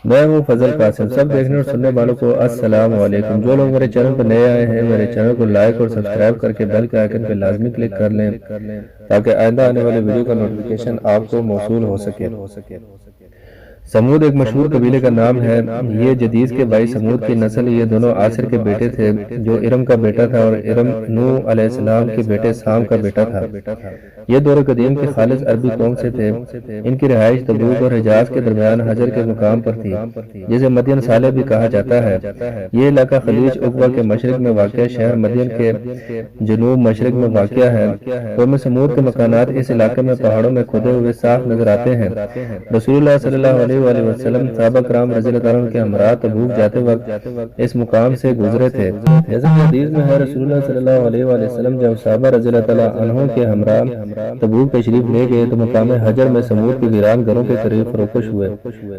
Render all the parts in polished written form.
میں ہوں فضل قاسم۔ سب دیکھنے اور سننے والوں کو السلام علیکم۔ جو لوگ میرے چینل پر نئے آئے ہیں میرے چینل کو لائک اور سبسکرائب کر کے بیل کے آئیکن پہ لازمی کلک کر لیں تاکہ آئندہ آنے والے ویڈیو کا نوٹیفیکیشن آپ کو موصول ہو سکے۔ سمود ایک مشہور قبیلے کا نام ہے۔ یہ جدیز کے بھائی سمود کی نسل، یہ دونوں عاصر کے بیٹے تھے جو ارم کا بیٹا تھا، اور ارم نوح علیہ السلام کے بیٹے سام کا بیٹا تھا۔ یہ دور قدیم کے خالص عربی قوم سے تھے۔ ان کی رہائش تبوک اور حجاز کے درمیان حجر کے مقام پر تھی جسے مدین صالح بھی کہا جاتا ہے۔ یہ علاقہ خلیج عقبہ کے مشرق میں واقع شہر مدین کے جنوب مشرق میں واقع ہے۔ قوم سمود کے مکانات اس علاقے میں پہاڑوں میں کھدے ہوئے صاف نظر آتے ہیں۔ رسول اللہ صلی اللہ علیہ وآلہ وسلم صحابہ کرام رضی اللہ عنہ کے ہمراہ تبوک جاتے وقت اس مقام سے گزرے تھے۔ جیسا کہ حدیث میں ہے، رسول اللہ صلی اللہ علیہ وآلہ وسلم جب صحابہ رضی اللہ عنہ کے ہمراہ تبوک تشریف لے گئے تو مقام حجر میں سمود کے ویران گھروں کے قریب فروخت ہوئے۔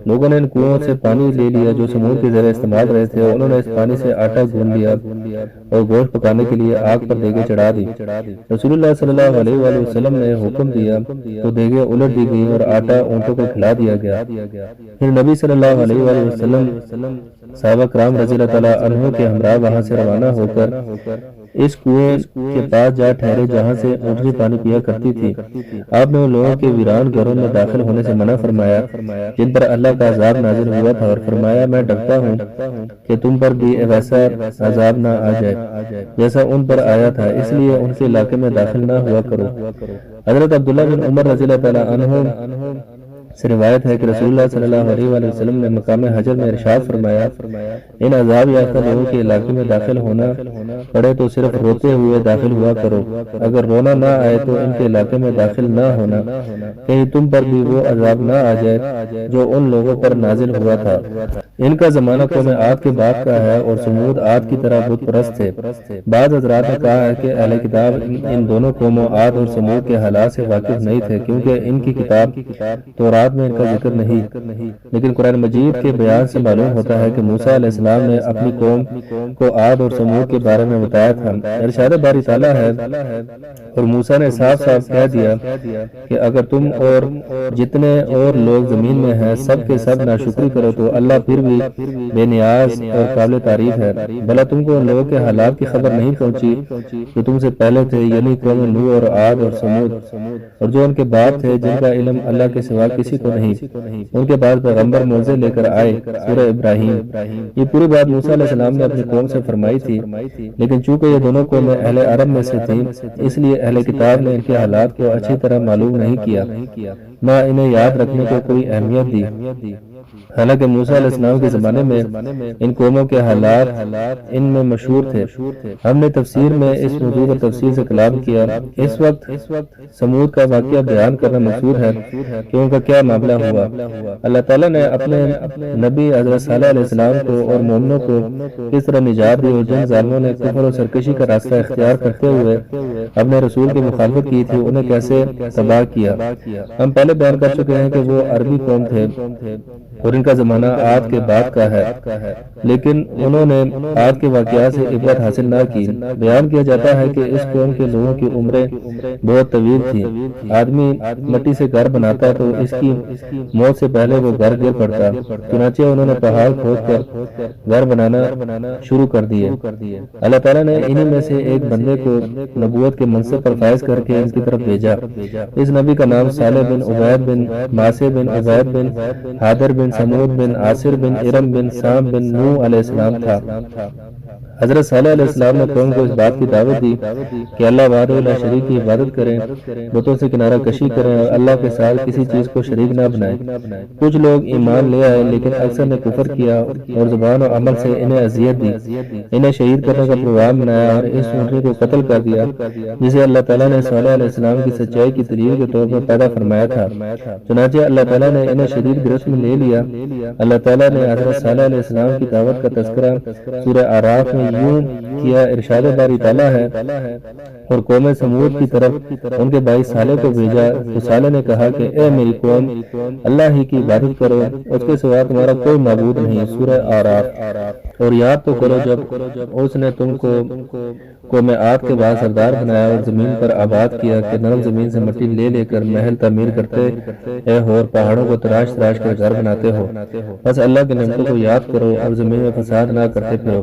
لوگوں نے ان کنوؤں سے پانی لے لیا جو سمود کے زیر استعمال رہے تھے۔ انہوں نے اس پانی سے آٹا گوندھ لیا اور گوشت پکانے کے لیے آگ پر دیگیں چڑھا دی۔ رسول اللہ صلی اللہ علیہ وآلہ وسلم نے حکم دیا تو دیگیں الٹ دی گئی اور آٹا اونٹوں کو کھلا دیا گیا۔ پھر نبی صلی اللہ علیہ وآلہ وسلم صحابہ کرام رضی اللہ عنہ کے ہمراہ وہاں سے روانہ ہو کر اس کنویں کے پاس جا ٹھہرے جہاں سے اونٹنی پانی پیا کرتی تھی۔ آپ نے ان لوگوں کے ویران گھروں میں داخل ہونے سے منع فرمایا جن پر اللہ کا عذاب نازل ہوا تھا، اور فرمایا میں ڈرتا ہوں کہ تم پر بھی ویسا عذاب نہ آ جائے جیسا ان پر آیا تھا، اس لیے ان کے علاقے میں داخل نہ ہوا کرو۔ حضرت عبداللہ بن عمر رضی اللہ عنہ سے روایت ہے کہ رسول اللہ صلی اللہ علیہ وآلہ وسلم نے مقام حجر میں ارشاد فرمایا، ان عذاب یافتہ لوگوں کے علاقے میں داخل ہونا پڑے تو صرف روتے ہوئے داخل ہوا کرو، اگر رونا نہ آئے تو ان کے علاقے میں داخل نہ ہونا، کہیں تم پر بھی وہ عذاب نہ آ جائے جو ان لوگوں پر نازل ہوا تھا۔ ان کا زمانہ قوم عاد کے بعد کا ہے اور سمود عاد کی طرح بت پرست تھے۔ بعض حضرات نے کہا ہے کہ اہل کتاب ان دونوں قوموں عاد اور سمود کے حالات سے واقف نہیں تھے کیونکہ ان کی کتاب تورات میں ان کا ذکر نہیں، لیکن قرآن مجید کے بیان سے معلوم ہوتا ہے کہ موسیٰ علیہ السلام نے اپنی قوم کو عاد اور سمود کے بارے میں بتایا تھا۔ ارشاد باری تعالیٰ ہے، اور موسیٰ نے صاف صاف کہہ دیا کہ اگر تم اور جتنے اور لوگ زمین میں ہیں سب کے سب ناشکری کرو تو اللہ پھر بھی بے نیاز اور قابل تعریف ہے۔ بھلا تم کو ان لوگوں کے حالات کی خبر نہیں پہنچی جو تم سے پہلے تھے، یعنی قوم نوح اور عاد اور سمود، اور جو ان کے باپ تھے جن کا علم اللہ کے سوا کسی کو نہیں، ان کے بعد پیغمبر موعظے لے کر آئے۔ سورہ ابراہیم۔ یہ پوری بات موسیٰ علیہ السلام نے اپنی قوم سے فرمائی تھی، لیکن چونکہ یہ دونوں قومیں اہل عرب میں سے تھیں اس لیے اہل کتاب نے ان کے حالات کو اچھی طرح معلوم نہیں کیا، نہ انہیں یاد رکھنے کو کوئی اہمیت دی۔ حالانکہ موسیٰ علیہ السلام کے زمانے میں ان قوموں کے حالات ان میں مشہور تھے۔ ہم نے تفسیر میں اس موضوع پر تفصیل سے کلام کیا۔ اس وقت سمود کا واقعہ بیان کرنا مقصود ہے کہ ان کا کیا معاملہ ہوا۔ اللہ تعالیٰ نے اپنے نبی حضرت صالح علیہ السلام کو اور مومنوں کو کس طرح نجات دی، اور جن ظالموں نے کفر اور سرکشی کا راستہ اختیار کرتے ہوئے اپنے رسول کی مخالفت کی تھی انہیں کیسے تباہ کیا۔ ہم پہلے بیان کر چکے ہیں کہ وہ عربی قوم تھے اور ان کا زمانہ عاد کے بعد کا ہے، لیکن انہوں نے عاد کے واقعات سے عبرت حاصل نہ کی۔ بیان کیا جاتا ہے کہ اس قوم کے لوگوں کی عمریں بہت طویل تھی۔ آدمی مٹی سے گھر بناتا تو اس کی موت سے پہلے وہ گھر گر پڑتا، چنانچہ انہوں نے پہاڑ کھود کر گھر بنانا شروع کر دیے۔ اللہ تعالیٰ نے انہی میں سے ایک بندے کو نبوت کے منصب پر فائز کر کے ان کی طرف بھیجا۔ اس نبی کا نام صالح بن عبید بن ماسے بن عبید بن حادر بن سمود بن عاصر بن ارم بن سام بن نوح علیہ السلام تھا۔ حضرت صالح علیہ السلام نے قوم کو اس بات کی دعوت دی کہ اللہ وحدہ لا شریک کی عبادت کریں، بتوں سے کنارہ کشی کریں اور اللہ کے ساتھ کسی چیز کو شریک نہ بنائیں۔ کچھ لوگ ایمان لے آئے لیکن اکثر نے کفر کیا اور زبان و عمل سے انہیں اذیت دی، انہیں شہید کرنے کا پروگرام بنایا اور اس اونٹنی کو قتل کر دیا جسے اللہ تعالیٰ نے صالح علیہ السلام کی سچائی کی دلیل کے طور پر پیدا فرمایا تھا۔ چنانچہ اللہ تعالیٰ نے انہیں شدید گرفت میں لے لیا۔ اللہ تعالیٰ نے حضرت صالح علیہ السلام کی دعوت کا تذکرہ سورہ اعراف میں یوں کیا، ارشاد باری تعالیٰ ہے، اور قوم سمود کی طرف ان کے بھائی صالح کو بھیجا تو صالح نے کہا کہ اے میری قوم، اللہ ہی کی عبادت کرو، اس کے سوا تمہارا کوئی معبود نہیں۔ سورہ اعراف۔ اور یاد تو کرو جب اس نے تم کو قوم عاد کے بعد سردار بنایا اور زمین پر آباد کیا کہ نرم زمین سے مٹی لے لے کر محل تعمیر کرتے ہو اور پہاڑوں کو تراش تراش کر گھر بناتے بناتے ہو، بس اللہ کی نعمتوں کو یاد کرو اور زمین میں فساد نہ کرتے پھرو۔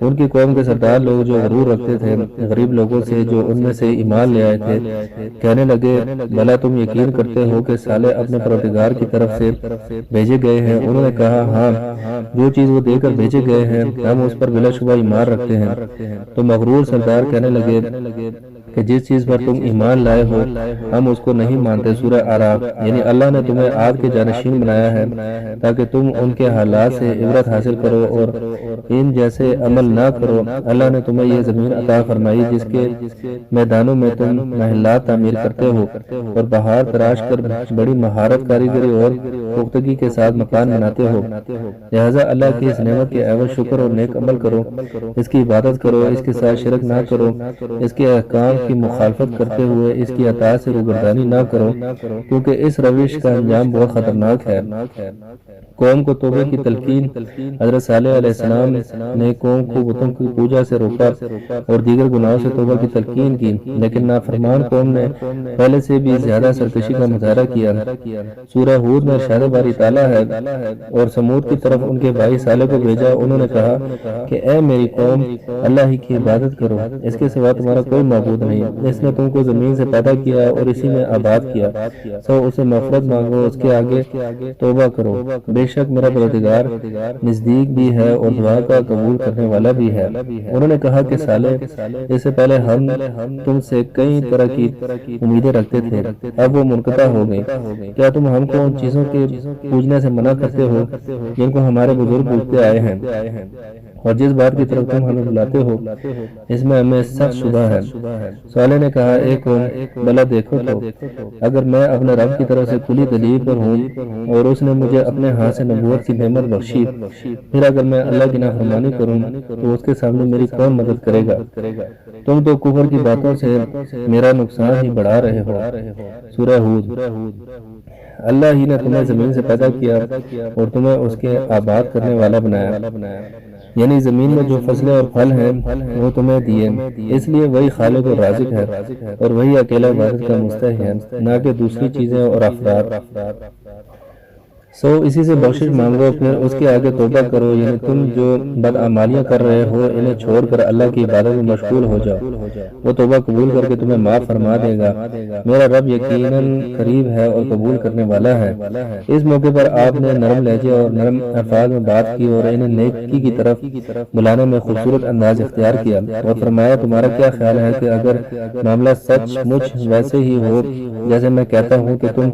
ان کی قوم کے سردار لوگ جو غرور رکھتے تھے غریب لوگوں سے جو ان میں سے ایمان لے آئے تھے، کہنے لگے بھلا تم یقین کرتے ہو کہ صالح اپنے پروردگار کی طرف سے بھیجے گئے ہیں؟ انہوں نے کہا ہاں، جو چیز وہ دے کر بھیجے گئے ہیں ہم اس پر بلا شبہ ایمان رکھتے ہیں۔ تو مغرور سردار کہنے لگے کہ جس چیز پر تم ایمان لائے ہو ہم اس کو نہیں مانتے۔ سورہ اعراف۔ یعنی اللہ نے تمہیں عاد کے جانشین بنایا ہے تاکہ تم ان کے حالات سے عبرت حاصل کرو اور ان جیسے عمل نہ کرو۔ اللہ نے تمہیں یہ زمین عطا فرمائی جس کے میدانوں میں تم محلات تعمیر کرتے ہو اور پہاڑ تراش کر بڑی مہارت کاریگری اور پختگی کے ساتھ مکان بناتے ہو۔ لہذا اللہ کی اس نعمت کے عوض شکر اور نیک عمل کرو، اس کی عبادت کرو، اس کے ساتھ شرک نہ کرو، اس کے احکام کی مخالفت کرتے ہوئے اس کی اطاعت سے روگردانی نہ کرو، کیونکہ اس روش کا انجام بہت خطرناک ہے۔ قوم کو توبہ کی تلقین۔ حضرت صالح علیہ السلام نے قوم کو بتوں کی پوجا سے روکا اور دیگر گناہوں سے توبہ کی تلقین کی، لیکن نافرمان قوم نے پہلے سے بھی زیادہ سرکشی کا مظاہرہ کیا۔ سورہ ہود میں ارشاد باری تعالیٰ ہے اور سمود کی طرف ان کے بھائی صالح کو بھیجا، انہوں نے کہا کہ اے میری قوم، اللہ ہی کی عبادت کرو، اس کے سوا تمہارا کوئی معبود نہیں، اس نے تم کو زمین سے پیدا کیا اور اسی میں آباد کیا، سو اسے مغفرت مانگو، اس کے آگے توبہ کرو، بے شک میرا پروردگار نزدیک بھی ہے اور دعا کا قبول کرنے والا بھی ہے۔ انہوں نے کہا کہ صالح، اس سے پہلے ہم تم سے کئی طرح کی امیدیں رکھتے تھے، اب وہ منقطع ہو گئی، کیا تم ہم کو ان چیزوں کے پوجنے سے منع کرتے ہو جن کو ہمارے بزرگ پوجتے آئے ہیں، اور جس بات کی طرف تم ہمیں بلاتے ہو اس میں ہمیں سخت شبہ ہے۔ صالح نے کہا اے قوم، بھلا دیکھو تو اگر میں اپنے رب کی طرف سے کھلی دلیل پر ہوں اور اس نے مجھے اپنے ہاتھ سے نبوت کی نعمت بخشی، پھر اگر میں اللہ کی نافرمانی کروں تو اس کے سامنے میری کون مدد کرے گا؟ تم تو کفر کی باتوں سے میرا نقصان ہی بڑھا رہے ہو۔ سورہ ہود۔ اللہ ہی نے تمہیں زمین سے پیدا کیا اور تمہیں اس کے آباد کرنے والا بنایا، یعنی زمین میں جو فصلیں اور پھل ہیں وہ تمہیں دیے، اس لیے وہی خالق اور رازق ہے اور وہی اکیلا عبادت کا مستحق ہے، نہ کہ دوسری چیزیں اور افراد۔ اسی سے بخشش مانگو، پھر اس کے آگے توبہ کرو، یعنی تم جو بدعمالیاں کر رہے ہو انہیں چھوڑ کر اللہ کی عبادت میں مشغول ہو جاؤ، وہ توبہ قبول کر کے تمہیں معاف فرما دے گا۔ میرا رب یقیناً قریب ہے اور قبول کرنے والا ہے۔ اس موقع پر آپ نے نرم لہجے اور نرم الفاظ میں بات کی اور انہیں نیکی کی طرف بلانے میں خوبصورت انداز اختیار کیا اور فرمایا تمہارا کیا خیال ہے کہ اگر معاملہ سچ مچ ویسے ہی ہو جیسے میں کہتا ہوں کہ تم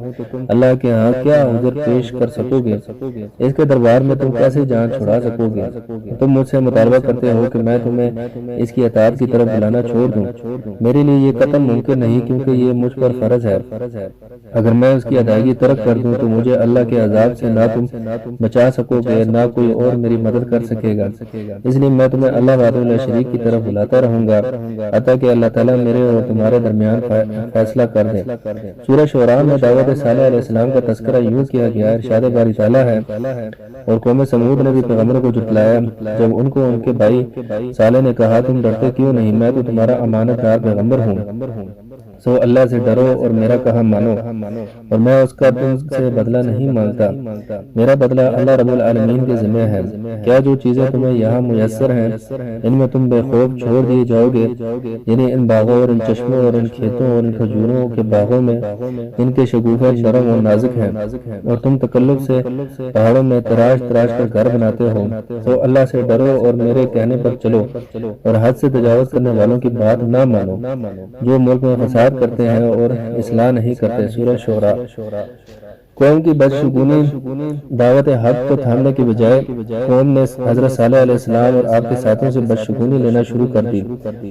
اللہ کے ہاں کیا عذر پیش کر سکو گے؟ اس کے دربار میں تم کیسے جان چھڑا سکو گے؟ تم مجھ سے مطالبہ کرتے ہو کہ میں تمہیں اس کی اطاعت کی طرف بلانا چھوڑ دوں، میرے لیے یہ قطعاً ممکن نہیں، کیونکہ یہ مجھ پر فرض ہے۔ اگر میں اس کی ادائیگی ترک کر دوں تو مجھے اللہ کے عذاب سے نہ تم بچا سکو گے نہ کوئی اور میری مدد کر سکے گا، اس لیے میں تمہیں اللہ وحدہ لا شریک کی طرف بلاتا رہوں گا حتیٰ کہ اللہ تعالیٰ میرے اور تمہارے درمیان فیصلہ کر دے۔ سورہ شعراء میں دعوت صالح علیہ السلام کا تذکرہ یوں کیا گیا، ارشاد باری تعالیٰ ہے اور قوم سمود نے بھی پیغمبر کو جھٹلایا جب ان کو ان کے بھائی صالح نے کہا تم ڈرتے کیوں نہیں، میں تو تمہارا امانت دار پیغمبر ہوں، سو اللہ سے ڈرو اور میرا کہا مانو اور میں اس کا تم سے بدلہ نہیں مانگتا، میرا بدلہ اللہ رب العالمین کے ذمہ ہے۔ کیا جو چیزیں تمہیں یہاں میسر ہیں ان میں تم بے خوف چھوڑ دیے جاؤ گے، یعنی ان باغوں اور ان چشموں اور ان کھیتوں اور ان کھجوروں کے باغوں میں ان کے شگوفے نرم اور نازک ہیں، اور تم تکلف سے پہاڑوں میں تراش تراش کر گھر بناتے ہو، تو اللہ سے ڈرو اور میرے کہنے پر چلو اور حد سے تجاوز کرنے والوں کی بات نہ مانو جو ملک میں فساد کرتے ہیں اور اصلاح نہیں کرتے۔ سورہ شعراء۔ قوم کی بدشگونی۔ دعوت حق کو تھامنے کی بجائے قوم نے حضرت صالح علیہ السلام اور آپ کے ساتھیوں سے بدشگونی لینا شروع کر دی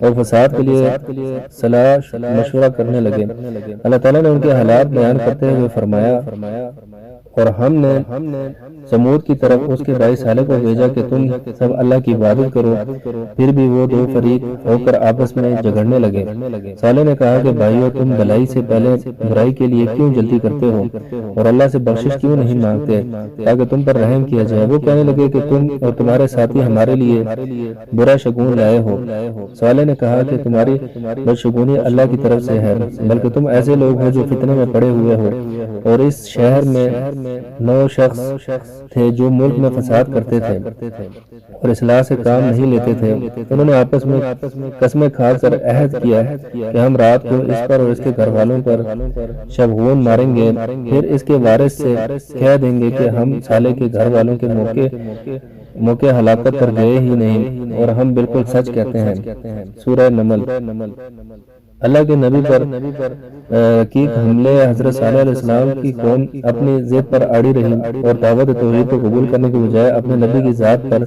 اور فساد کے لیے صلاح مشورہ کرنے لگے۔ اللہ تعالیٰ نے ان کے حالات بیان کرتے ہوئے فرمایا اور ہم نے سمود کی طرف اس کے بھائی صالح کو بھیجا کہ تم سب اللہ کی عبادت کرو، پھر بھی وہ دو فریق ہو کر آپس میں جھگڑنے لگے۔ صالح نے کہا کہ بھائیو، تم بھلائی سے پہلے برائی کے لیے کیوں جلدی کرتے ہو اور اللہ سے بخشش کیوں نہیں مانگتے تاکہ تم پر رحم کیا جائے؟ وہ کہنے لگے کہ تم اور تمہارے ساتھی ہمارے لیے برا شگون لائے ہو۔ صالح نے کہا کہ تمہاری بدشگونی اللہ کی طرف سے ہے، بلکہ تم ایسے لوگ ہو جو فتنے میں پڑے ہوئے ہو اور اس شہر میں 9 شخص تھے جو ملک میں فساد کرتے تھے اور اصلاح سے کام نہیں لیتے تھے۔ انہوں نے آپس میں قسمیں کھا کر عہد کیا کہ ہم رات کو اس پر اور اس کے گھر والوں پر شبہون ماریں گے، پھر اس کے وارث سے کہہ دیں گے کہ ہم صالح کے گھر والوں کے موقع ہلاکت پر گئے ہی نہیں اور ہم بالکل سچ کہتے ہیں۔ سورہ نمل۔ اللہ کے نبی پر کی حملے حضرت صالح علیہ السلام کی قوم اپنی ضد پر اڑی رہی اور دعوت توحید کو قبول کرنے کے بجائے اپنے نبی کی ذات پر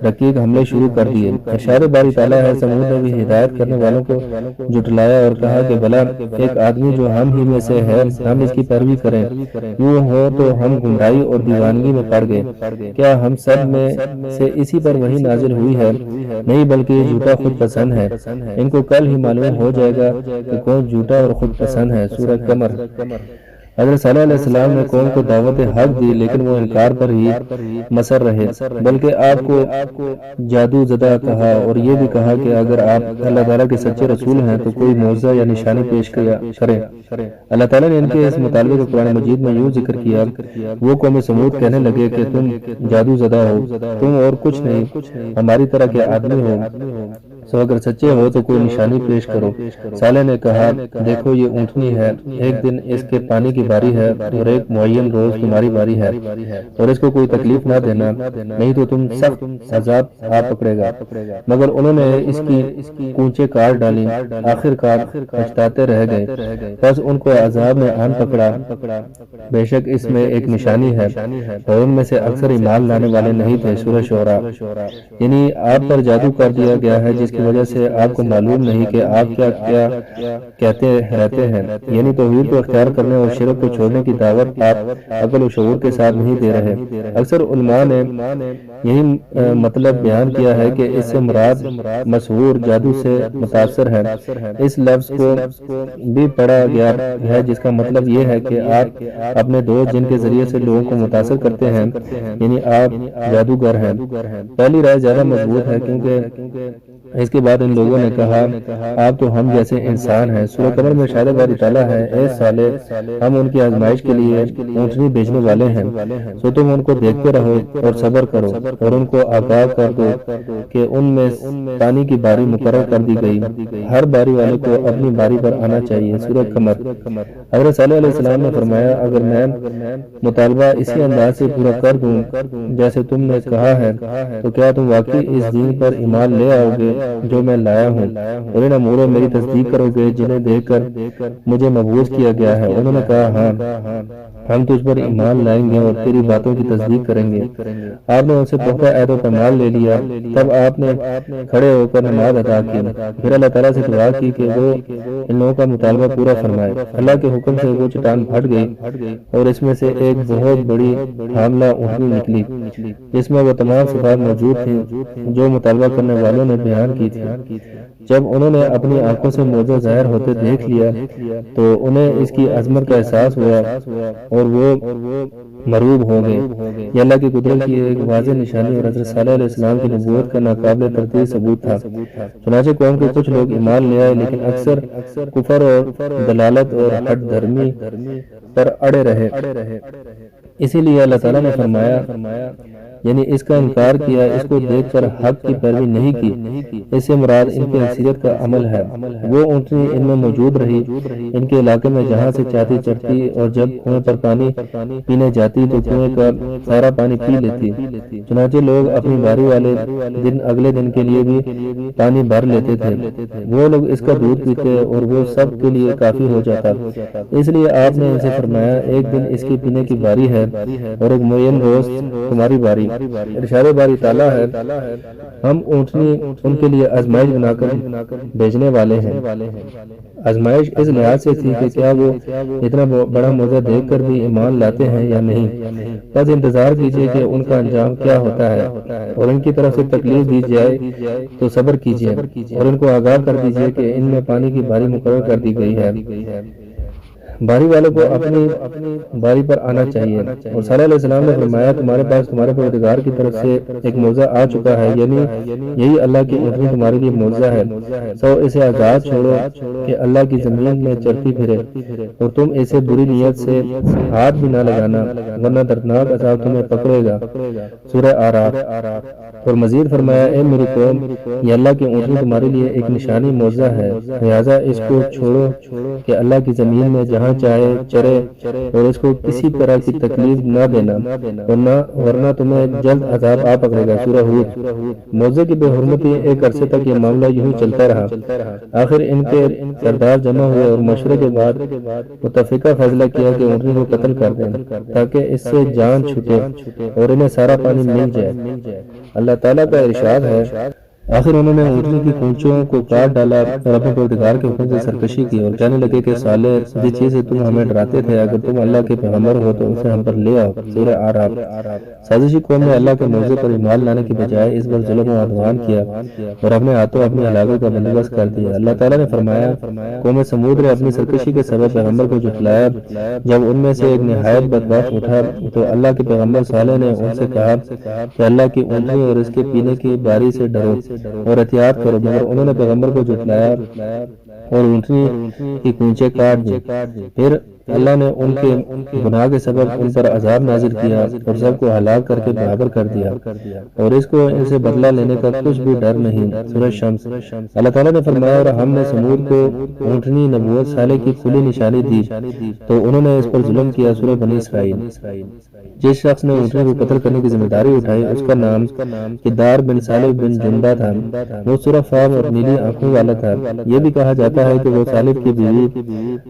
رقیق حملے شروع کر دیے۔ ارشاد باری تعالیٰ ہے، سمود نے بھی ہدایت کرنے والوں کو جھٹلایا اور کہا کہ بھلا ایک آدمی جو ہم ہی میں سے ہے ہم اس کی پیروی کریں، یوں ہو تو ہم گمراہی اور دیوانگی میں پڑ گئے۔ کیا ہم سب میں سے اسی پر وحی نازل ہوئی ہے؟ نہیں، بلکہ یہ جھوٹا خود پسند ہے۔ ان کو کل ہی معلوم ہو جائے گا کہ کون جھوٹا اور خود پسند ہے۔ سورہ قمر۔ حضرت صالح علیہ السلام نے قوم کو دعوت حق دی لیکن وہ انکار پر ہی مصر رہے، بلکہ آپ کو جادو زدہ کہا اور یہ بھی کہا کہ اگر آپ اللہ تعالیٰ کے سچے رسول ہیں تو کوئی معجزہ یا نشانی پیش کریں۔ اللہ تعالیٰ نے ان کے اس مطالبے کو قرآن مجید میں یوں ذکر کیا، وہ قوم سمود کہنے لگے کہ تم جادو زدہ ہو، تم اور کچھ نہیں، ہماری طرح کے آدمی ہو، سو اگر سچے ہو تو کوئی نشانی پیش کرو۔ صالح نے کہا، دیکھو یہ اونٹنی ہے، ایک دن اس کے پانی کی باری ہے اور ایک معین روز تمہاری باری ہے، اور اس کو کوئی تکلیف نہ دینا، نہیں تو تم سخت عذاب آ پکڑے گا۔ مگر انہوں نے اس کی کونچیں کاٹ ڈالی، آخر کار پچھتاتے رہ گئے، بس ان کو عذاب میں آن پکڑا۔ بے شک اس میں ایک نشانی ہے اور ان میں سے اکثر ایمان لانے والے نہیں تھے۔ سورہ شعراء۔ یعنی آپ پر جادو کر دیا گیا ہے جس کی وجہ سے آپ کو معلوم نہیں کہ آپ کیا کہتے رہتے ہیں، یعنی توحید کو اختیار کرنے اور شرک کو چھوڑنے کی دعوت آپ عقل و شعور کے ساتھ نہیں دے رہے۔ اکثر علماء نے یہی مطلب بیان کیا ہے کہ اس سے مراد مسحور، جادو سے متاثر ہے۔ اس لفظ کو بھی پڑھا گیا ہے جس کا مطلب یہ ہے کہ آپ اپنے دوست جن کے ذریعے سے لوگوں کو متاثر کرتے ہیں، یعنی آپ جادوگر ہیں۔ پہلی رائے زیادہ مضبوط ہے کیونکہ اس کے بعد ان لوگوں نے کہا، آپ تو ہم جیسے انسان ہیں۔ سورہ قمر میں ارشاد باری تعالیٰ ہے، اے صالح، ہم ان کی آزمائش کے لیے اونٹنی بھیجنے والے ہیں، سو تم ان کو دیکھتے رہو اور صبر کرو اور ان کو آگاہ کر دو کہ ان میں پانی کی باری مقرر کر دی گئی، ہر باری والے کو اپنی باری پر آنا چاہیے۔ سورہ قمر۔ حضرت صالح علیہ السلام نے فرمایا، اگر میں مطالبہ اسی انداز سے پورا کر دوں جیسے تم نے کہا ہے تو کیا تم واقعی اس دین پر ایمان لے آؤ گے جو میں لایا ہوں اور ان اموروں میری تصدیق کرو گے جنہیں دیکھ کر مجھے مبعوث کیا گیا ہے؟ انہوں نے کہا، ہاں، ہم تجھ پر ایمان لائیں گے اور تیری باتوں کی تصدیق کریں گے۔ آپ نے ان سے پختہ عہد و پیمان لے لیا، تب آپ نے کھڑے ہو کر نماز ادا کی، پھر اللہ تعالیٰ سے دعا کی کہ وہ ان لوگوں کا مطالبہ پورا فرمائے۔ اللہ کے حکم سے وہ چٹان پھٹ گئی اور اس میں سے ایک بہت بڑی حاملہ اونٹنی نکلی، جس میں وہ تمام صفات موجود تھیں جو مطالبہ کرنے والوں نے بیان کی تھی۔ جب انہوں نے اپنی آنکھوں سے معجزہ ظاہر ہوتے دیکھ لیا تو انہیں اس کی عظمت کا احساس ہوا اور وہ مرعوب ہو گئے۔ یہ اللہ کی قدرت کی ایک واضح نشانی اور حضرت صالح علیہ السلام کی نبوت کا ناقابل تردید ثبوت تھا۔ چنانچہ قوم کے کچھ لوگ ایمان لے آئے لیکن اکثر کفر اور دلالت اور ہٹ دھرمی پر اڑے رہے۔ اسی لیے اللہ تعالیٰ نے فرمایا، یعنی اس کا انکار کیا، اس کو دیکھ کر حق کی پیروی نہیں کی۔ اس سے مراد ان کی حیثیت کا عمل ہے۔ وہ اونٹنی ان میں موجود رہی ان کے علاقے میں جہاں سے چاہتی چڑھتی اور جب کنویں پر پانی پینے جاتی تو کنویں کا سارا پانی پی لیتی۔ چنانچہ لوگ اپنی باری والے دن اگلے دن کے لیے بھی پانی بھر لیتے تھے۔ وہ لوگ اس کا دودھ پیتے اور وہ سب کے لیے کافی ہو جاتا۔ اس لیے آپ نے ان سے فرمایا، ایک دن اس کے پینے کی باری ہے اور ایک معین روز تمہاری باری۔ ارشاد باری تعالیٰ ہے، ہم اونٹنی ان کے لیے آزمائش بنا کر بھیجنے والے ہیں۔ آزمائش اس لحاظ سے تھی کہ کیا وہ اتنا بڑا معجزہ دیکھ کر بھی ایمان لاتے ہیں یا نہیں۔ بس انتظار کیجئے کہ ان کا انجام کیا ہوتا ہے، اور ان کی طرف سے تکلیف دی جائے تو صبر کیجئے اور ان کو آگاہ کر دیجئے کہ ان میں پانی کی باری مقرر کر دی گئی ہے۔ باری والوں کو اپنی باری پر آنا چاہیے۔ اور صلی اللہ علیہ وسلم نے فرمایا تمہارے پاس تمہارے پروردگار کی طرف سے ایک معجزہ آ چکا ہے، یعنی یہی اللہ کی اونٹنی تمہارے لیے معجزہ ہے، سو اسے آزاد چھوڑو کہ اللہ کی زمین میں چرتی پھرے، اور تم اسے بری نیت سے ہاتھ بھی نہ لگانا ورنہ دردناک عذاب تمہیں پکڑے گا۔ سورہ آراف۔ اور مزید فرمایا اے میری قوم، یہ اللہ کی اونٹنی تمہارے لیے ایک نشانی معجزہ ہے، لہٰذا اس کو چھوڑو کہ اللہ کی زمین میں جہاں چاہے چرے، اور اس کو کسی طرح کی تکلیف نہ دینا ورنہ تمہیں جلد عذاب آ پکڑے گا۔ سورہ ہود۔ معجزے کی بے حرمتی ایک عرصے تک یہ معاملہ یوں چلتا رہا، آخر ان کے سردار جمع ہوئے اور مشورے کے بعد متفقہ فیصلہ کیا کہ اونٹنی کو قتل کر دیں تاکہ اس سے جان چھوٹے اور انہیں سارا پانی مل جائے۔ اللہ تعالیٰ کا ارشاد ہے، آخر انہوں نے اونٹنی کی کونچوں کو کاٹ ڈالا اور اپنے پروردگار کے حکم سے سرکشی کی اور کہنے لگے کہ صالح، جس چیز سے تم ہمیں ڈراتے تھے، اگر تم اللہ کے پیغمبر ہو تو اسے ہم پر لے آؤ۔ سورہ آراف۔ سازشی قوم نے اللہ کے معجزے پر ایمان لانے کے بجائے اس پر ظلم و عدوان کیا اور اپنے ہاتھوں اپنی ہلاکت کا بندوبست کر دیا۔ اللہ تعالیٰ نے فرمایا، قوم سمود نے اپنی سرکشی کے سبب پیغمبر کو جھٹلایا، جب ان میں سے ایک نہایت بدبخت اٹھا تو اللہ کے پیغمبر صالح نے ان سے کہا کہ اللہ کی اونٹنی اور اس کے پینے کی باری سے ڈرو اور احتیاط کرو، مگر انہوں نے پیغمبر کو جھٹلایا اور اونٹنی کی کونچیں کاٹ دی۔ پھر اللہ نے ان کے گناہ کے سبب ان پر عذاب نازل کیا اور سب کو ہلاک کر کے برابر کر دیا، اور اس کو ان سے بدلہ لینے کا کچھ بھی ڈر نہیں۔ سورہ شمس۔ اللہ تعالیٰ نے فرمایا، اور ہم نے سمود کو اونٹنی نبوت صالح کی کھلی نشانی دی تو انہوں نے اس پر ظلم کیا۔ سورہ بنی اسرائیل۔ جس شخص نے اونٹنی کو قتل کرنے کی ذمہ داری اٹھائی اس کا نام کدار بن صالح بن جندہ تھا، وہ سرخ فام اور نیلی آنکھوں والا تھا۔ یہ بھی کہا جاتا ہے کہ وہ صالح کی بیوی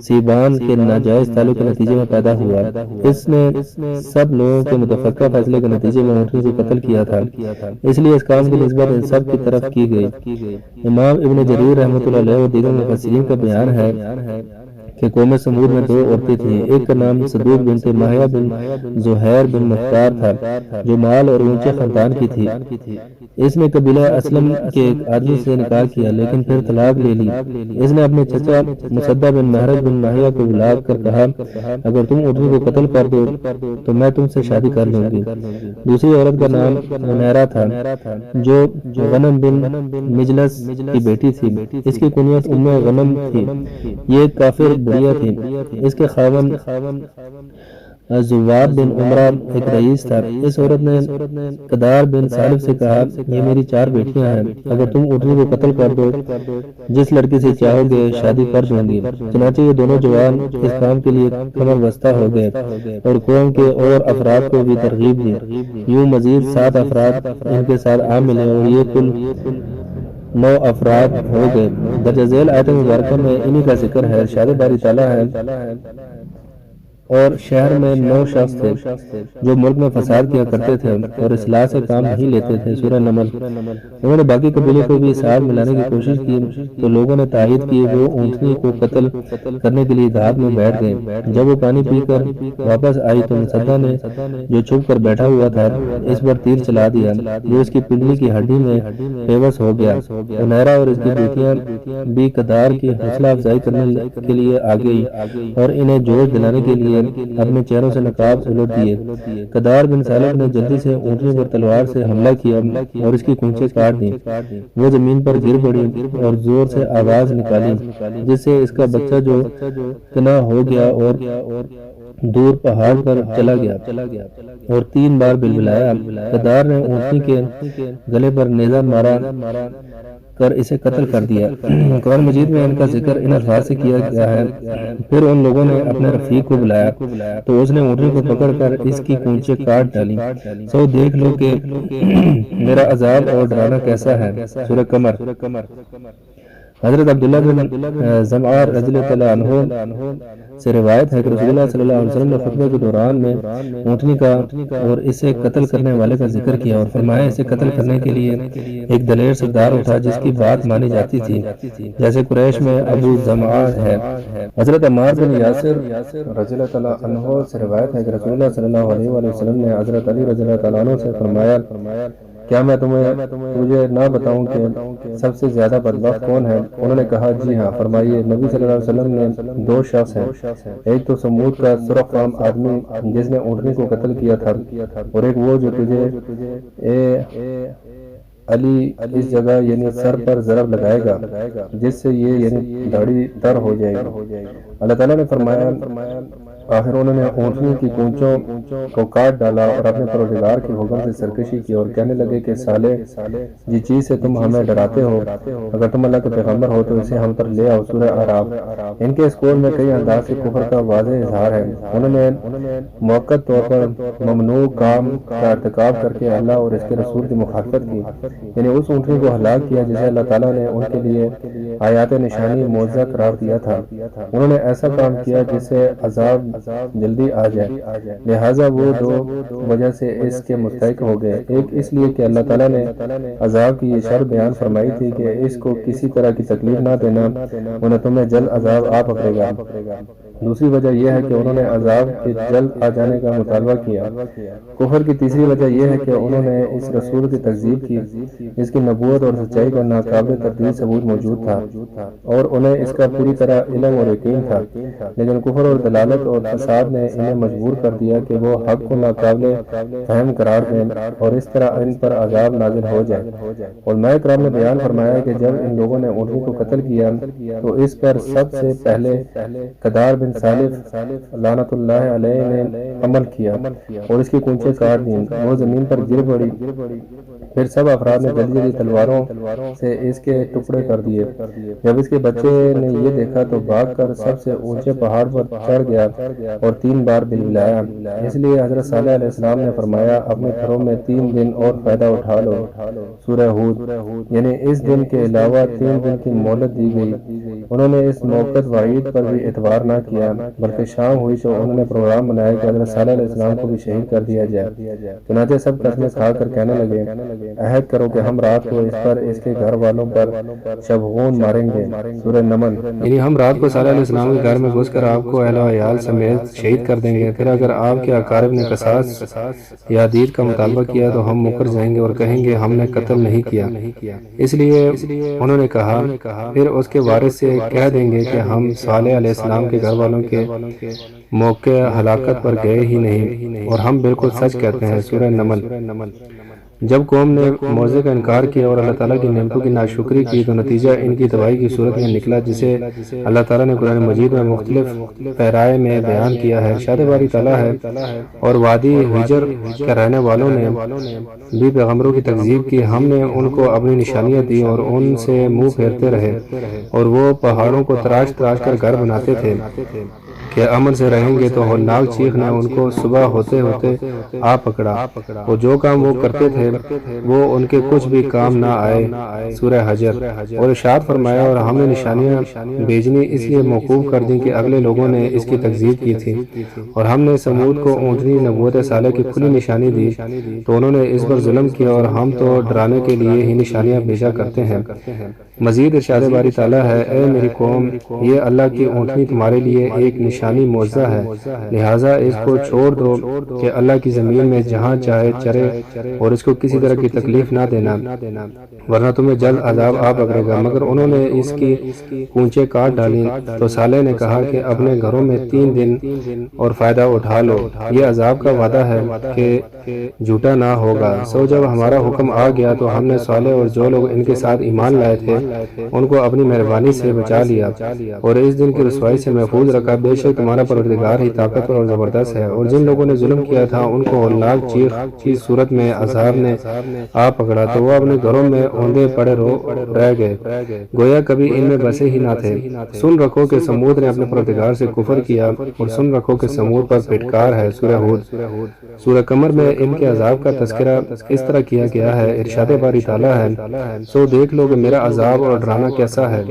سیبان کے ناجائز تعلق کے نتیجے میں پیدا ہوا۔ اس نے سب لوگوں کے متفقہ فیصلے کے نتیجے میں اونٹنی کو قتل کیا تھا، اس لیے اس کام کی نسبت ان سب کی طرف کی گئی۔ امام ابن جریر رحمۃ اللہ علیہ اور دیگر مفسرین کا بیان ہے کہ قوم سمود میں دو عورتیں تھیں، ایک کا نام صدوق بنت ماہیہ بن زہیر بن مختار تھا جو مال اور اونچے خاندان کی تھی۔ اس نے قبیلہ اسلم کے ایک آدمی سے نکاح کیا لیکن پھر طلاق لے لی۔ اس نے اپنے چچا مصدہ بن مہرج بن ماہیہ کو بلا کر کہا، اگر تم اونٹنی کو قتل کر دو تو میں تم سے شادی کر لوں گی۔ دوسری عورت کا نام منیرہ تھا جو غنم بن مجلس کی بیٹی تھی، اس کی کنیت ام غنم تھی، یہ کافر بڑھیا تھی۔ اس کے خاوند زواب بن عمرہ ایک رئیس تھا۔ اس عورت نے قدار بن صالح سے کہا، یہ میری 4 بیٹیاں ہیں، اگر تم اونٹنی کو قتل کر دو جس لڑکی سے چاہو گے شادی کر دوں گی۔ چنانچہ یہ دونوں جوان اس کام کے لیے کمر بستہ ہو گئے اور قوم کے اور افراد کو بھی ترغیب دی۔ یوں مزید 7 افراد ان کے ساتھ آ ملے اور یہ کل 9 افراد ہو گئے۔ درجہ ذیل آیت مبارکہ میں انہی کا ذکر ہے۔ ارشاد باری تعالیٰ ہے، اور شہر میں 9 شخص تھے جو ملک میں فساد کیا کرتے تھے اور اصلاح سے کام نہیں لیتے تھے۔ سورہ نمل۔ انہوں نے باقی قبیلے کو بھی ساتھ ملانے کی کوشش کی تو لوگوں نے تائید کی، وہ اونٹنی کو قتل کرنے کے لیے گھاٹ میں بیٹھ گئے۔ جب وہ پانی پی کر واپس آئی تو مصدہ نے جو چھپ کر بیٹھا ہوا تھا اس پر تیر چلا دیا، جو اس کی پنڈلی کی ہڈی میں پیوست ہو گیا۔ منیرہ اور اس کی بیٹیاں بھی قدار کی حوصلہ افزائی کرنے کے لیے آ گئی اور انہیں جوش دلانے کے لیے اپنے چہروں سے نقاب الٹ دیے۔ قدار بن صالح نے جلدی سے اونٹنی پر تلوار سے حملہ کیا اور اس کی کونچیں کاٹ دیں۔ وہ زمین پر گر پڑی اور زور سے آواز نکالی جس سے اس کا بچہ جو تنا ہو گیا اور دور پہاڑ پر چلا گیا اور 3 بار بلبلایا۔ قدار نے اونٹنی کے گلے پر نیزہ مارا کر اسے قتل کر دیا۔ قرآن مجید میں ان کا ذکر ان الفاظ سے کیا گیا ہے، پھر ان لوگوں نے اپنے رفیق کو بلایا تو اس نے اونٹنی کو پکڑ کر اس کی کونچیں کاٹ ڈالی، سو دیکھ لو کہ میرا عذاب اور ڈرانا کیسا ہے۔ سورہ قمر۔ حضرت عبداللہ بن زمعہ رضی اللہ تعالیٰ عنہ سے روایت ہے کہ رسول اللہ صلی اللہ علیہ وسلم نے خطبے کے دوران میں اونٹنی کا اور اسے قتل کرنے والے کا ذکر کیا اور فرمایا، اسے قتل کرنے کے لیے ایک دلیر سردار اٹھا جس کی بات مانی جاتی تھی، جیسے قریش میں ابو زمعہ ہے۔ حضرت عمار بن یاسر رضی اللہ تعالیٰ عنہ سے روایت ہے کہ رسول اللہ صلی اللہ علیہ وسلم نے حضرت علی رضی اللہ تعالیٰ عنہ سے فرمایا کیا میں تجھے نہ بتاؤں کہ سب سے زیادہ بدبخت کون ہے؟ انہوں نے کہا جی ہاں فرمائیے۔ نبی صلی اللہ علیہ وسلم نے دو شخص ہیں، ایک تو سمود کا سرخ فام آدمی جس نے اونٹنی کو قتل کیا تھا، اور ایک وہ جو تجھے اے علی اس جگہ یعنی سر پر ضرب لگائے گا جس سے یہ یعنی داڑھی تر ہو جائے گی۔ اللہ تعالیٰ نے فرمایا آخر انہوں نے اونٹنی کی کونچوں کو کاٹ ڈالا اور اپنے پروردگار کے حکم سے سرکشی کی اور کہنے لگے کہ سالے جس چیز سے تم ہمیں ڈراتے ہو اگر تم اللہ کے پیغمبر ہو تو اسے ہم پر لے آؤ۔ سورہ اعراف۔ ان کے اس قول میں کئی انداز سے کفر کا واضح اظہار ہے۔ انہوں نے موقت طور پر ممنوع کام کا ارتکاب کر کے اللہ اور اس کے رسول کی مخالفت کی، یعنی اس اونٹنی کو ہلاک کیا جسے اللہ تعالیٰ نے ان کے لیے آیات نشانی معجزہ قرار دیا تھا۔ انہوں نے ایسا کام کیا جس سے عذاب جلدی آ جائے، لہٰذا وہ دو وجہ سے اس کے مستحق ہو گئے۔ ایک اس لیے کہ اللہ تعالیٰ نے عذاب کی یہ شرط بیان فرمائی تھی کہ اس کو کسی طرح کی تکلیف نہ دینا ورنہ تمہیں جلد عذاب آ پکڑے گا۔ دوسری وجہ یہ ہے کہ انہوں نے عذاب کے جلد آ جانے کا مطالبہ کیا۔ کفر کی تیسری وجہ یہ ہے کہ انہوں نے اس رسول کی تکذیب کی جس کی نبوت اور سچائی کا ناقابل تردید ثبوت موجود تھا اور انہیں اس کا پوری طرح علم اور یقین تھا، لیکن کفر اور دلالت اور فساد نے انہیں مجبور کر دیا کہ وہ حق کو ناقابل فہم قرار دیں اور اس طرح ان پر عذاب نازل ہو جائے۔ علماء کرام نے بیان فرمایا کہ جب ان لوگوں نے اونٹنی کو قتل کیا تو اس پر سب سے پہلے قدار بن سالف لعنت اللہ علیہ نے عمل کیا اور اس کی کونچیں کاٹ دیں، وہ زمین پر گر پڑی۔ پھر سب افراد نے جلدی جلدی تلواروں سے اس کے ٹکڑے کر دیے۔ جب اس کے بچے نے یہ دیکھا تو بھاگ کر سب سے اونچے پہاڑ پر چڑھ گیا اور 3 بار بلبلایا۔ اس لیے حضرت صالح علیہ السلام نے فرمایا اپنے گھروں میں 3 دن اور فائدہ اٹھا لو۔ سورہ ہود۔ یعنی اس دن کے علاوہ 3 دن کی مہلت دی گئی۔ انہوں نے اس موقت وعید پر بھی اعتبار نہ کیا بلکہ شام ہوئی تو انہوں نے پروگرام بنایا کہ حضرت صالح علیہ السلام کو بھی شہید کر دیا جائے۔ چنانچہ سب قسمیں کھا کر کہنے لگے عہد کرو کہ ہم رات کو اس پر اس کے گھر والوں پر شبغون ماریں گے۔ سورہ نمل۔ یعنی ہم رات کو صالح علیہ السلام کے گھر میں گھس کر آپ کو اہل و عیال سمیت شہید کر دیں گے، پھر اگر آپ کے اقارب نے قصاص یا دید کا مطالبہ کیا تو ہم مکر جائیں گے اور کہیں گے ہم نے قتل نہیں کیا۔ اس لیے انہوں نے کہا پھر اس کے وارث سے کہہ دیں گے کہ ہم صالح علیہ السلام کے گھر والوں کے موقع ہلاکت پر گئے ہی نہیں اور ہم بالکل سچ کہتے ہیں۔ سورہ نمل۔ جب قوم نے معجزے کا انکار کیا اور اللہ تعالیٰ کی نعمتوں کی ناشکری کی تو نتیجہ ان کی تباہی کی صورت میں نکلا، جسے اللہ تعالیٰ نے قرآن مجید میں مختلف پیرائے میں بیان کیا ہے۔ ارشاد باری تعالیٰ ہے اور وادی حجر کے رہنے والوں نے بھی پیغمبروں کی تکذیب کی، ہم نے ان کو اپنی نشانیاں دی اور ان سے منہ پھیرتے رہے اور وہ پہاڑوں کو تراش تراش کر گھر بناتے تھے کہ امن سے رہیں گے، تو ہولناک چیخ نے ان کو صبح ہوتے ہوتے آ پکڑا اور جو کام وہ کرتے تھے وہ ان کے کچھ بھی کام نہ آئے۔ سورہ حجر۔ اور ارشاد فرمایا اور ہم نے نشانیاں بھیجنی اس لیے موقوف کر دیں کہ اگلے لوگوں نے اس کی تکذیب کی تھی، اور ہم نے سمود کو اونٹنی نبوت صالح کی کھلی نشانی دی تو انہوں نے اس پر ظلم کیا، اور ہم تو ڈرانے کے لیے ہی نشانیاں بھیجا کرتے ہیں۔ مزید ارشاد باری تعالیٰ ہے اے میری قوم، یہ اللہ کی اونٹنی تمہارے لیے ایک نشانی معجزہ ہے، لہٰذا اس کو چھوڑ دو کہ اللہ کی زمین میں جہاں چاہے چرے اور اس کو کسی طرح کی تکلیف نہ دینا ورنہ تمہیں جلد عذاب آ پکڑے گا۔ مگر انہوں نے اس کی کونچیں کاٹ ڈالیں تو صالح نے کہا کہ اپنے گھروں میں 3 دن اور فائدہ اٹھا لو، یہ عذاب کا وعدہ ہے کہ جھوٹا نہ ہوگا۔ سو جب ہمارا حکم آ گیا تو ہم نے صالح اور جو لوگ ان کے ساتھ ایمان لائے تھے ان کو اپنی مہربانی سے بچا لیا اور اس دن کی رسوائی سے محفوظ رکھا۔ بے شک تمہارا پروردگار ہی طاقتور اور زبردست ہے۔ اور جن لوگوں نے ظلم کیا تھا ان کو ہولناک چیخ کی صورت میں عذاب نے آ پکڑا تو وہ اپنے گھروں میں اوندے پڑے رہ گئے، گویا کبھی ان میں بسے ہی نہ تھے۔ سن رکھو کہ سمود نے اپنے پروردگار سے کفر کیا اور سن رکھو کہ سمود پر پھٹکار ہے۔ سورہ ہود۔ سورہ قمر میں ان کے عذاب کا تذکرہ اس طرح کیا گیا ہے۔ ارشاد باری تعالیٰ ہے سو دیکھ لو کہ میرا عذاب عذاب اور ڈرانا کیسا ہے۔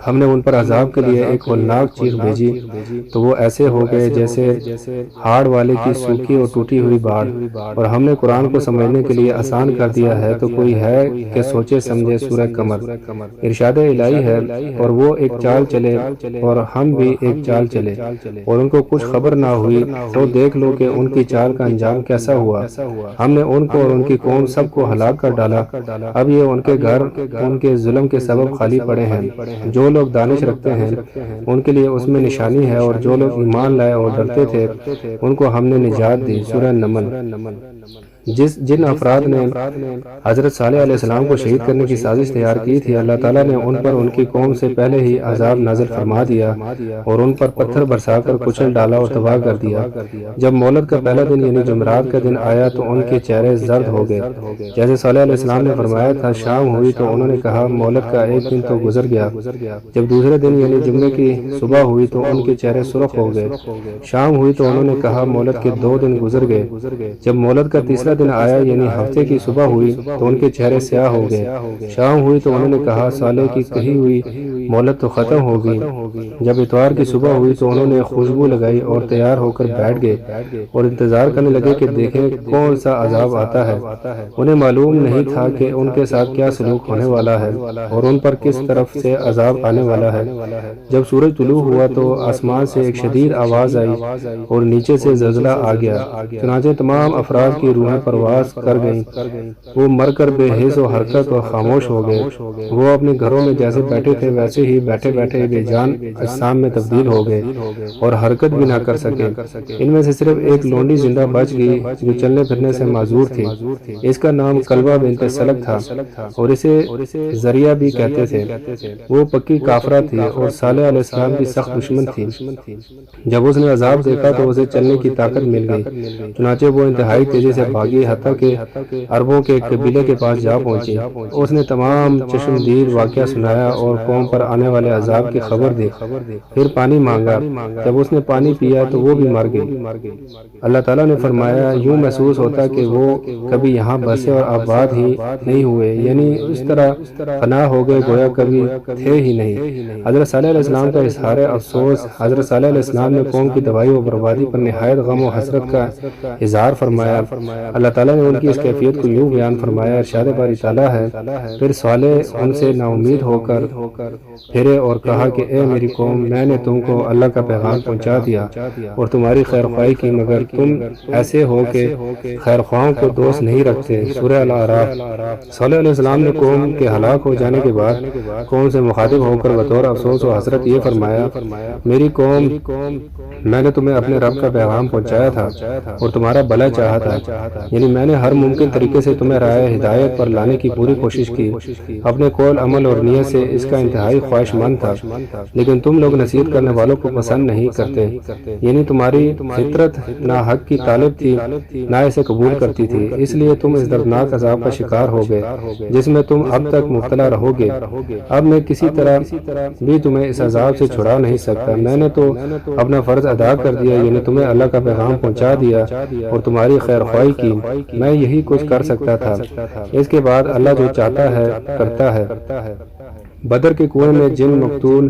ہم نے ان پر عذاب کے لیے ایک ہولناک چیخ بھیجی تو وہ ایسے ہو گئے جیسے ہاڑ والے کی سوکھی اور ٹوٹی ہوئی باڑ۔ اور ہم نے قرآن کو سمجھنے کے لیے آسان کر دیا ہے تو کوئی ہے کہ سوچے سمجھے۔ سورہ قمر۔ ارشاد الہی ہے اور وہ ایک چال چلے اور ہم بھی ایک چال چلے اور ان کو کچھ خبر نہ ہوئی تو دیکھ لو کہ ان کی چال کا انجام کیسا ہوا۔ ہم نے ان کو اور ان کی قوم سب کو ہلاک کر ڈالا۔ اب یہ ان کے گھر ان کے ظلم کے سبب خالی پڑے ہیں۔ جو لوگ دانش رکھتے ہیں ان کے لیے اس میں نشانی ہے، اور جو لوگ ایمان لائے اور ڈرتے تھے ان کو ہم نے نجات دی۔ سورہ نمل۔ جن افراد نے حضرت صالح علیہ السلام کو شہید کرنے کی سازش تیار کی تھی، اللہ تعالیٰ نے ان پر ان کی قوم سے پہلے ہی عذاب نازل فرما دیا اور ان پر پتھر برسا کر کچل ڈالا اور تباہ کر دیا۔ جب مولد کا پہلا دن یعنی جمعرات کا دن آیا تو ان کے چہرے زرد ہو گئے، جیسے صالح علیہ السلام نے فرمایا تھا۔ شام ہوئی تو انہوں نے کہا مولد کا ایک دن تو گزر گیا۔ جب دوسرے دن یعنی جمعے کی صبح ہوئی تو ان کے چہرے سرخ ہو گئے۔ شام ہوئی تو انہوں نے کہا مولد کے 2 دن گزر گئے۔ جب مولد کا تیسرا دن آیا یعنی ہفتے کی صبح ہوئی تو ان کے چہرے سیاہ ہو گئے۔ شام ہوئی تو انہوں نے کہا صالح کی کہی ہوئی مولد تو ختم ہوگی۔ جب اتوار کی صبح ہوئی تو انہوں نے خوشبو لگائی اور تیار ہو کر بیٹھ گئے اور انتظار کرنے لگے کہ دیکھیں کون سا عذاب آتا ہے۔ انہیں معلوم نہیں تھا کہ ان کے ساتھ کیا سلوک ہونے والا ہے اور ان پر کس طرف سے عذاب آنے والا ہے۔ جب سورج طلوع ہوا تو آسمان سے ایک شدید آواز آئی اور نیچے سے زلزلہ آ گیا، چنانچہ تمام افراد کی روحیں پرواز کر گئیں۔ وہ مر کر بے حس و حرکت اور خاموش ہو گئے۔ وہ اپنے گھروں میں جیسے بیٹھے تھے ویسے ہی بیٹھے بیٹھے بے جان اجسام میں تبدیل ہو گئے اور حرکت بھی نہ کر سکے۔ ان میں سے صرف ایک لونڈی زندہ بچ گئی جو چلنے پھرنے سے معذور تھی۔ اس کا نام کلبہ بنت سلک تھا اور اسے ذریعہ بھی کہتے تھے۔ وہ پکی کافرہ تھی اور صالح علیہ السلام کی سخت دشمن تھی۔ جب اس نے عذاب دیکھا تو اسے چلنے کی طاقت مل گئی، چنانچہ وہ انتہائی تیزی سے بھاگی حتیٰ کہ عربوں کے قبیلے کے پاس جا پہنچی۔ اس نے تمام چشمدید واقعہ سنایا اور قوم پر آنے والے عذاب کی خبر دی۔ پھر پانی مانگا، جب اس نے پانی پیا تو وہ بھی مر گئی۔ اللہ تعالیٰ نے فرمایا یوں محسوس ہوتا کہ وہ کبھی یہاں بسے اور آباد ہی نہیں ہوئے، یعنی اس طرح فنا ہو گئے گویا کبھی تھے ہی نہیں۔ حضرت صالح علیہ السلام کا اظہار افسوس۔ حضرت صالح علیہ السلام نے قوم کی تباہی و بربادی پر نہایت غم و حسرت کا اظہار فرمایا۔ اللہ تعالیٰ نے ان کی اس کیفیت کو یوں بیان فرمایا، ارشاد باری تعالیٰ ہے، پھر صالح ان سے نا امید ہو کر پھرے اور کہا کہ اے میری قوم، میں نے تم کو اللہ کا پیغام پہنچا دیا اور تمہاری خیر خواہی کی، مگر تم ایسے ہو کہ خیر خواہوں کو دوست نہیں رکھتے۔ سورہ الاعراف۔ صالح علیہ السلام نے قوم کے ہلاک ہو جانے کے بعد قوم سے مخاطب ہو کر بطور افسوس و حسرت یہ فرمایا، میری قوم، میں نے تمہیں اپنے رب کا پیغام پہنچایا تھا اور تمہارا بھلا چاہا تھا، یعنی میں نے ہر ممکن طریقے سے تمہیں راہ ہدایت پر لانے کی پوری کوشش کی، اپنے قول عمل اور نیت سے اس کا انتہائی خواہش مند تھا، لیکن تم لوگ نصیحت کرنے والوں کو پسند نہیں کرتے، یعنی تمہاری فطرت نہ حق کی طالب تھی نہ اسے قبول کرتی تھی، اس لیے تم اس دردناک عذاب کا شکار ہو گئے جس میں تم اب تک مبتلا رہو گے۔ اب میں کسی طرح بھی تمہیں اس عذاب سے چھڑا نہیں سکتا، میں نے تو اپنا فرض ادا کر دیا، یعنی تمہیں اللہ کا پیغام پہنچا دیا اور تمہاری خیر خواہی کی، میں یہی کچھ کر سکتا تھا، اس کے بعد اللہ جو چاہتا ہے کرتا ہے۔ بدر کے کنویں میں جن مقتول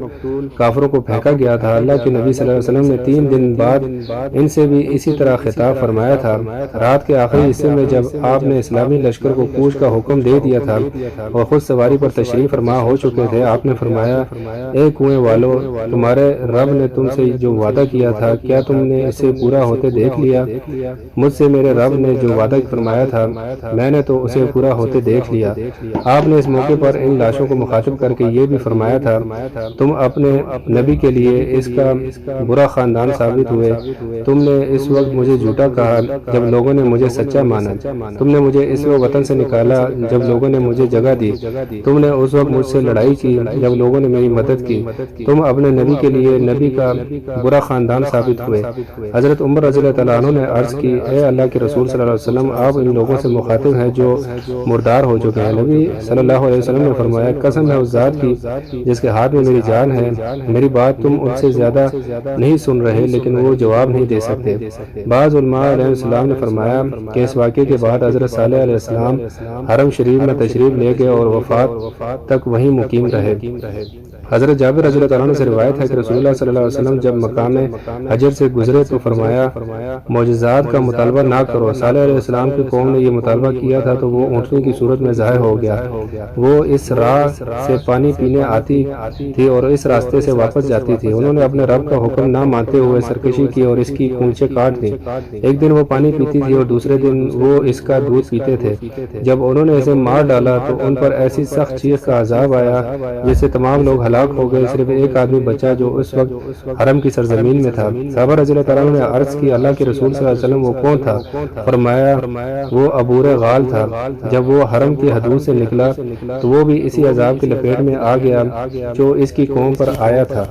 کافروں کو پھینکا گیا تھا، اللہ کے نبی صلی اللہ علیہ وسلم نے 3 دن بعد ان سے بھی اسی طرح خطاب فرمایا تھا۔ رات کے آخری حصے میں جب آپ نے اسلامی لشکر کو کوچ کا حکم دے دیا تھا اور خود سواری پر تشریف فرما ہو چکے تھے، آپ نے فرمایا، اے کنویں والو، تمہارے رب نے تم سے جو وعدہ کیا تھا کیا تم نے اسے پورا ہوتے دیکھ لیا؟ مجھ سے میرے رب نے جو وعدہ فرمایا تھا میں نے تو اسے پورا ہوتے دیکھ لیا۔ آپ نے اس موقع پر ان لاشوں کو مخاطب کر کے یہ بھی فرمایا تھا، تم اپنے نبی کے لیے اس کا برا خاندان ثابت ہوئے، تم نے اس وقت مجھے جھوٹا کہا جب لوگوں نے مجھے سچا مانا، تم نے مجھے اس وقت وطن سے نکالا جب لوگوں نے مجھے جگہ دی، تم نے اس وقت مجھ سے لڑائی کی جب لوگوں نے میری مدد کی، تم اپنے نبی کے لیے نبی کا برا خاندان ثابت ہوئے۔ حضرت عمر رضی اللہ تعالیٰ عنہ نے عرض کی، اے اللہ کے رسول صلی اللہ علیہ وسلم، آپ ان لوگوں سے مخاطب ہیں جو مردار ہو چکے ہیں۔ نبی صلی اللہ علیہ وسلم نے فرمایا، قسم ہے اس ذات ذات کی جس کے ہاتھ میں میری جان ہے، میری بات تم ان سے زیادہ نہیں سن رہے، لیکن وہ جواب نہیں دے سکتے۔ بعض علماء علیہ السلام نے فرمایا کہ اس واقعے کے بعد حضرت صالح علیہ السلام حرم شریف میں تشریف لے گئے اور وفات تک وہیں مقیم رہے۔ حضرت جابر رضی اللہ عنہ سے روایت ہے کہ رسول اللہ صلی اللہ علیہ وسلم جب مقام حجر سے گزرے تو فرمایا معجزات کا مطالبہ نہ کرو۔ صالح علیہ السلام کی قوم نے یہ مطالبہ کیا تھا تو وہ اونٹنی کی صورت میں ظاہر ہو گیا۔ وہ اس راہ سے پانی پینے آتی تھی اور اس راستے سے واپس جاتی تھی۔ انہوں نے اپنے رب کا حکم نہ مانتے ہوئے سرکشی کی اور اس کی پونچھیں کاٹ دیں۔ ایک دن وہ پانی پیتی تھی اور دوسرے دن وہ اس کا دودھ پیتے تھے۔ جب انہوں نے اسے مار ڈالا تو ان پر ایسی سخت چیخ کا عذاب آیا جس سے تمام لوگ ہلاک ہو گئے، صرف ایک آدمی بچا جو اس وقت حرم کی سرزمین میں تھا۔ صحابہ رضی اللہ عنہ نے عرض کی اللہ کے رسول صلی اللہ علیہ وسلم وہ کون تھا؟ فرمایا وہ عبور غال تھا۔ جب وہ حرم کی حدود سے نکلا تو وہ بھی اسی عذاب کی لپیٹ میں آ گیا جو اس کی قوم پر آیا تھا۔